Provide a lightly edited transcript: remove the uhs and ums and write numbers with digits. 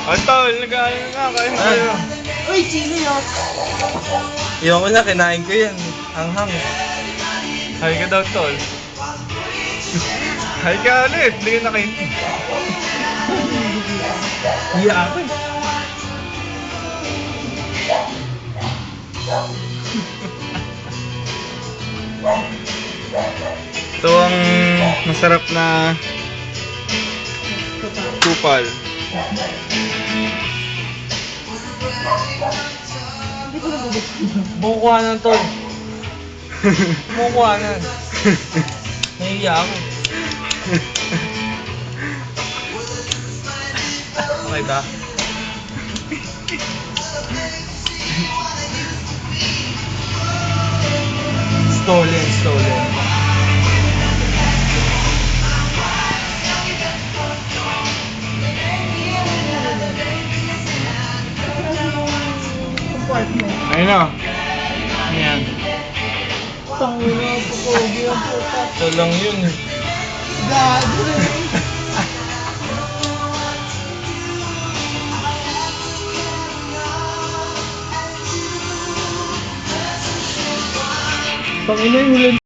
Tol, nag-ano nga kayo. Uy, chili yun. Iwan ko na, kinain ko yan. Hanghang. Hi ka daw, Tol. Hi ka ulit, hindi ka nakain. Iya ako eh. Ito ang masarap na kupal. Bumukuhanan tol. Bumukuhanan. Nahiya ako. Okay ba? Stolen. Ayun o. Ayan. Tangina, pupogi ang puta. Ito lang yun eh. Gago rin. Tangina yung huli.